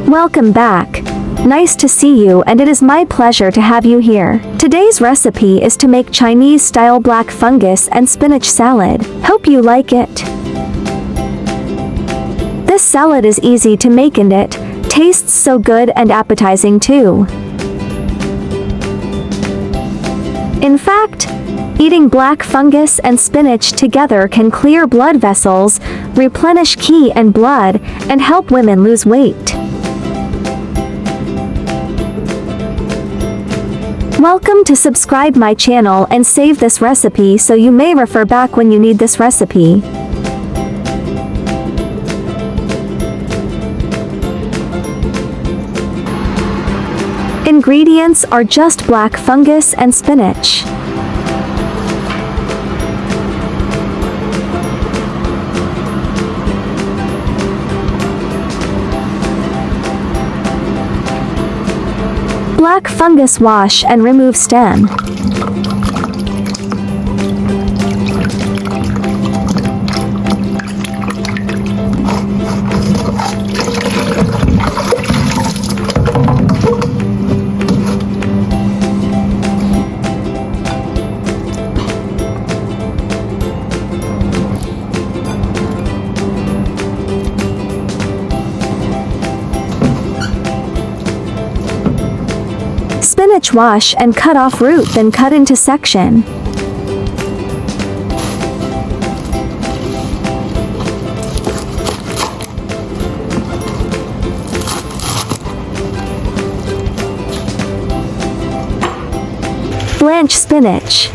Welcome back. Nice to see you, and it is my pleasure to have you here. Today's recipe is to make Chinese-style black fungus and spinach salad. Hope you like it. This salad is easy to make and it tastes so good and appetizing too. In fact, eating black fungus and spinach together can clear blood vessels, replenish qi and blood, and help women lose weight. Welcome to subscribe my channel and save this recipe so you may refer back when you need this recipe. Ingredients are just black fungus and spinach. Black fungus, wash and remove stem. Spinach, wash and cut off root, then cut into section. Blanch spinach.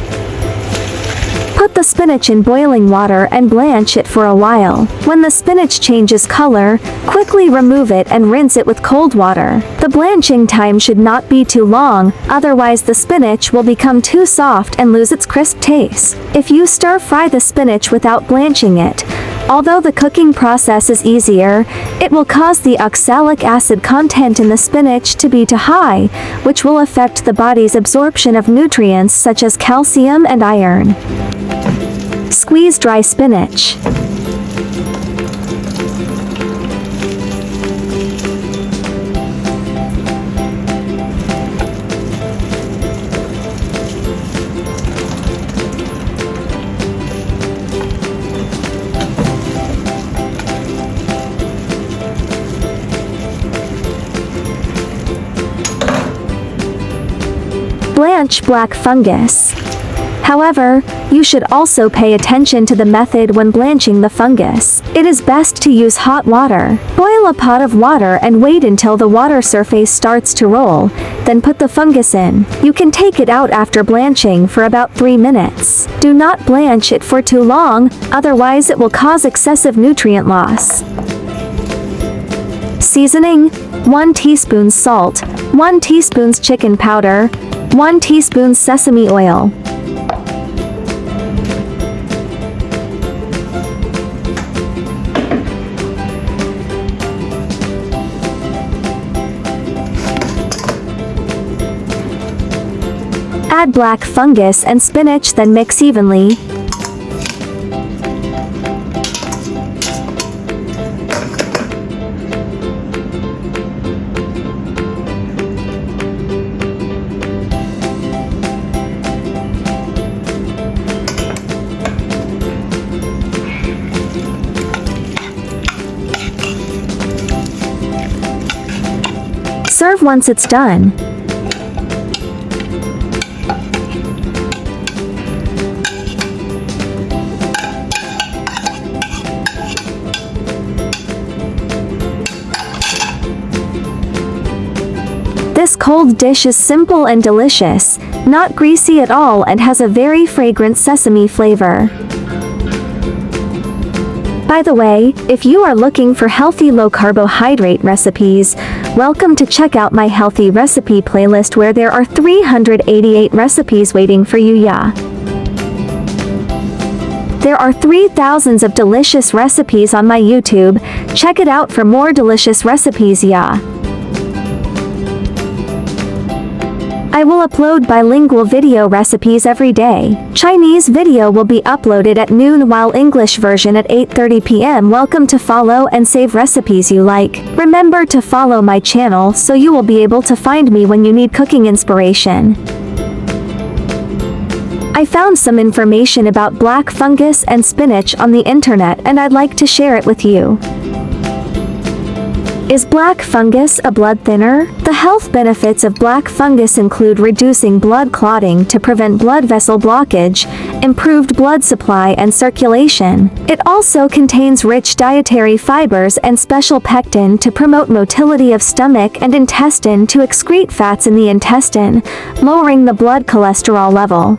Put the spinach in boiling water and blanch it for a while. When the spinach changes color, quickly remove it and rinse it with cold water. The blanching time should not be too long, otherwise the spinach will become too soft and lose its crisp taste. If you stir fry the spinach without blanching it, although the cooking process is easier, it will cause the oxalic acid content in the spinach to be too high, which will affect the body's absorption of nutrients such as calcium and iron. Squeeze dry spinach. Blanch black fungus. However, you should also pay attention to the method when blanching the fungus. It is best to use hot water. Boil a pot of water and wait until the water surface starts to roll, then put the fungus in. You can take it out after blanching for about 3 minutes. Do not blanch it for too long, otherwise it will cause excessive nutrient loss. Seasoning: 1 teaspoon salt, 1 teaspoon chicken powder, 1 teaspoon sesame oil. Add black fungus and spinach, then mix evenly. Serve once it's done. This cold dish is simple and delicious, not greasy at all, and has a very fragrant sesame flavor. By the way, if you are looking for healthy low-carbohydrate recipes, welcome to check out my healthy recipe playlist where there are 388 recipes waiting for you. There are 3,000 of delicious recipes on my YouTube. Check it out for more delicious recipes. I will upload bilingual video recipes every day. Chinese video will be uploaded at noon while English version at 8:30 p.m. Welcome to follow and save recipes you like. Remember to follow my channel so you will be able to find me when you need cooking inspiration. I found some information about black fungus and spinach on the internet and I'd like to share it with you. Is black fungus a blood thinner? The health benefits of black fungus include reducing blood clotting to prevent blood vessel blockage, improved blood supply and circulation. It also contains rich dietary fibers and special pectin to promote motility of stomach and intestine to excrete fats in the intestine, lowering the blood cholesterol level.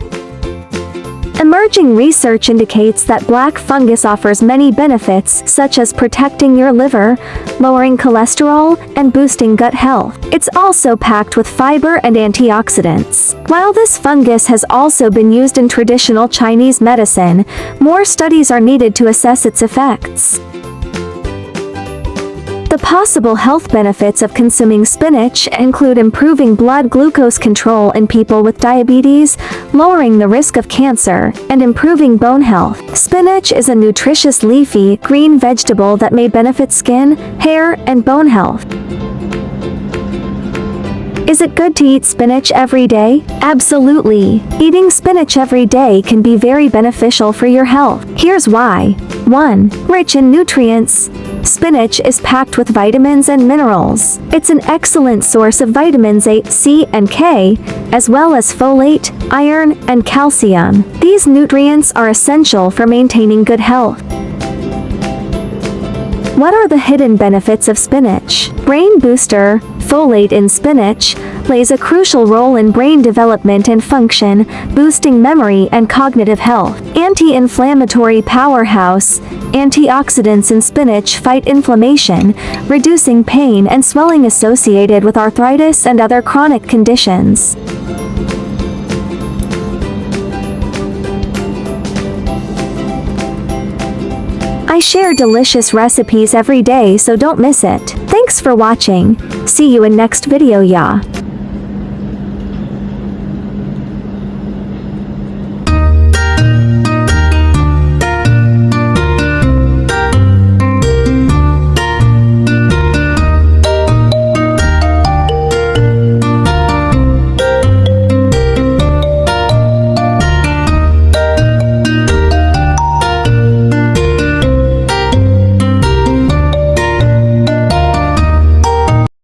Emerging research indicates that black fungus offers many benefits such as protecting your liver, lowering cholesterol, and boosting gut health. It's also packed with fiber and antioxidants. While this fungus has also been used in traditional Chinese medicine, more studies are needed to assess its effects. The possible health benefits of consuming spinach include improving blood glucose control in people with diabetes, lowering the risk of cancer, and improving bone health. Spinach is a nutritious leafy, green vegetable that may benefit skin, hair, and bone health. Is it good to eat spinach every day? Absolutely. Eating spinach every day can be very beneficial for your health. Here's why. 1. Rich in nutrients. Spinach is packed with vitamins and minerals. It's an excellent source of vitamins A, C, and K, as well as folate, iron, and calcium. These nutrients are essential for maintaining good health. What are the hidden benefits of spinach? Brain booster. Folate in spinach plays a crucial role in brain development and function, boosting memory and cognitive health. Anti-inflammatory powerhouse. Antioxidants in spinach fight inflammation, reducing pain and swelling associated with arthritis and other chronic conditions. I share delicious recipes every day, so don't miss it. Thanks for watching. See you in next video, ya.